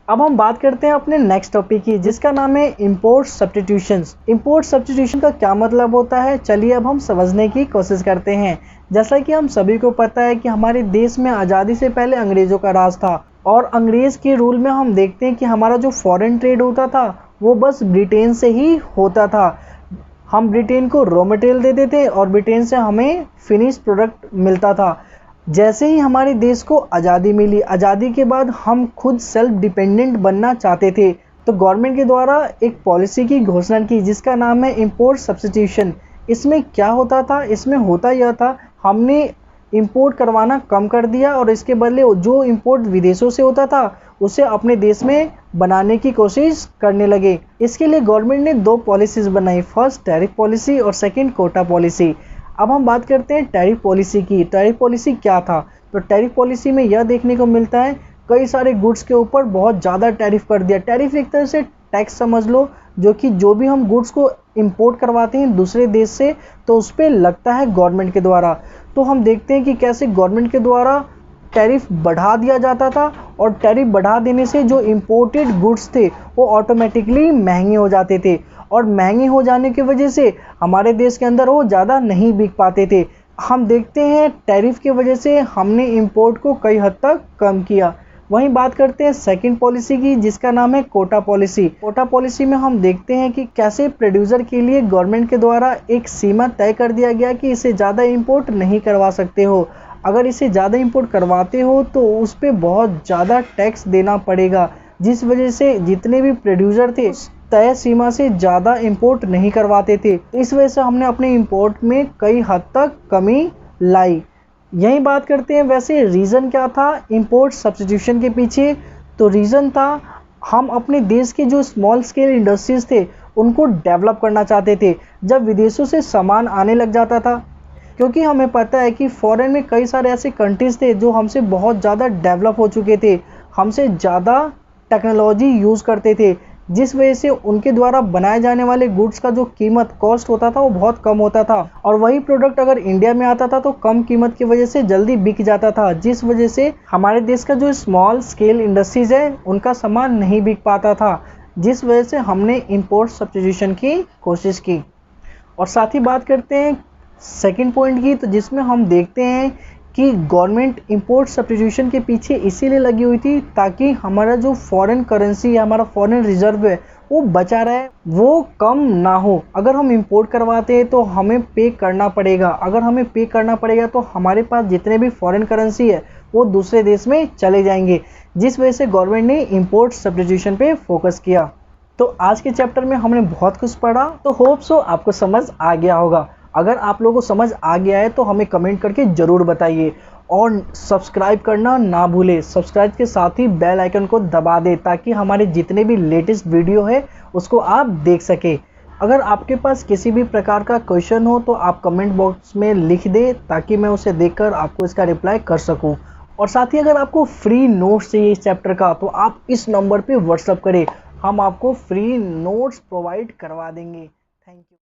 अब हम बात करते हैं अपने नेक्स्ट टॉपिक की, जिसका नाम है इंपोर्ट सब्स्टिट्यूशंस। इंपोर्ट सब्स्टिट्यूशन का क्या मतलब होता है, चलिए अब हम समझने की कोशिश करते हैं। जैसा कि हम सभी को पता है कि हमारे देश में आज़ादी से पहले अंग्रेज़ों का राज था, और अंग्रेज़ के रूल में हम देखते हैं कि हमारा जो फॉरेन ट्रेड होता था वो बस ब्रिटेन से ही होता था। हम ब्रिटेन को रॉ मटेरियल देते थे और ब्रिटेन से हमें फिनिश प्रोडक्ट मिलता था। जैसे ही हमारे देश को आज़ादी मिली, आज़ादी के बाद हम खुद सेल्फ डिपेंडेंट बनना चाहते थे, तो गवर्नमेंट के द्वारा एक पॉलिसी की घोषणा की जिसका नाम है इंपोर्ट सब्स्टिट्यूशन। इसमें क्या होता था, इसमें होता यह था, हमने इंपोर्ट करवाना कम कर दिया और इसके बदले जो इंपोर्ट विदेशों से होता था उसे अपने देश में बनाने की कोशिश करने लगे। इसके लिए गवर्नमेंट ने दो पॉलिसीज़ बनाई, फर्स्ट टैरिफ पॉलिसी और सेकंड कोटा पॉलिसी। अब हम बात करते हैं टैरिफ पॉलिसी की। टैरिफ पॉलिसी क्या था, तो टैरिफ पॉलिसी में यह देखने को मिलता है कई सारे गुड्स के ऊपर बहुत ज़्यादा टैरिफ कर दिया। टैरिफ एक तरह से टैक्स समझ लो, जो कि जो भी हम गुड्स को इंपोर्ट करवाते हैं दूसरे देश से तो उस पर लगता है गवर्नमेंट के द्वारा। तो हम देखते हैं कि कैसे गवर्नमेंट के द्वारा टैरिफ बढ़ा दिया जाता था, और टैरिफ बढ़ा देने से जो इंपोर्टेड गुड्स थे वो ऑटोमेटिकली महंगे हो जाते थे, और महंगे हो जाने की वजह से हमारे देश के अंदर वो ज़्यादा नहीं बिक पाते थे। हम देखते हैं टैरिफ की वजह से हमने इंपोर्ट को कई हद तक कम किया। वहीं बात करते हैं सेकंड पॉलिसी की, जिसका नाम है कोटा पॉलिसी। कोटा पॉलिसी में हम देखते हैं कि कैसे प्रोड्यूसर के लिए गवर्नमेंट के द्वारा एक सीमा तय कर दिया गया कि इसे ज़्यादा इंपोर्ट नहीं करवा सकते हो। अगर इसे ज़्यादा इंपोर्ट करवाते हो तो उस पर बहुत ज़्यादा टैक्स देना पड़ेगा, जिस वजह से जितने भी प्रोड्यूसर थे तय सीमा से ज़्यादा इंपोर्ट नहीं करवाते थे। इस वजह से हमने अपने इंपोर्ट में कई हद तक कमी लाई। यही बात करते हैं, वैसे रीज़न क्या था इंपोर्ट सब्स्टिट्यूशन के पीछे, तो रीज़न था हम अपने देश के जो स्मॉल स्केल इंडस्ट्रीज़ थे उनको डेवलप करना चाहते थे। जब विदेशों से सामान आने लग जाता था, क्योंकि हमें पता है कि फॉरेन में कई सारे ऐसे कंट्रीज़ थे जो हमसे बहुत ज़्यादा डेवलप हो चुके थे, हमसे ज़्यादा टेक्नोलॉजी यूज़ करते थे, जिस वजह से उनके द्वारा बनाए जाने वाले गुड्स का जो कीमत कॉस्ट होता था वो बहुत कम होता था, और वही प्रोडक्ट अगर इंडिया में आता था तो कम कीमत की वजह से जल्दी बिक जाता था, जिस वजह से हमारे देश का जो स्मॉल स्केल इंडस्ट्रीज़ है उनका सामान नहीं बिक पाता था, जिस वजह से हमने इंपोर्ट सब्स्टिट्यूशन की कोशिश की। और साथ ही बात करते हैं सेकंड पॉइंट की, तो जिसमें हम देखते हैं कि गवर्नमेंट इंपोर्ट सब्स्टिट्यूशन के पीछे इसीलिए लगी हुई थी ताकि हमारा जो फॉरेन करेंसी है, हमारा फॉरेन रिजर्व है वो बचा रहे, वो कम ना हो। अगर हम इंपोर्ट करवाते हैं तो हमें पे करना पड़ेगा, अगर हमें पे करना पड़ेगा तो हमारे पास जितने भी फॉरेन करेंसी है वो दूसरे देश में चले जाएंगे, जिस वजह से गवर्नमेंट ने इंपोर्ट सब्स्टिट्यूशन पे फोकस किया। तो आज के चैप्टर में हमने बहुत कुछ पढ़ा, तो होप सो आपको समझ आ गया होगा। अगर आप लोगों को समझ आ गया है तो हमें कमेंट करके ज़रूर बताइए, और सब्सक्राइब करना ना भूलें। सब्सक्राइब के साथ ही बेल आइकन को दबा दें ताकि हमारे जितने भी लेटेस्ट वीडियो है उसको आप देख सकें। अगर आपके पास किसी भी प्रकार का क्वेश्चन हो तो आप कमेंट बॉक्स में लिख दें ताकि मैं उसे देखकर आपको इसका रिप्लाई कर सकूं। और साथ ही अगर आपको फ्री नोट्स चाहिए इस चैप्टर का तो आप इस नंबर पे व्हाट्सअप करें, हम आपको फ्री नोट्स प्रोवाइड करवा देंगे। Thank you.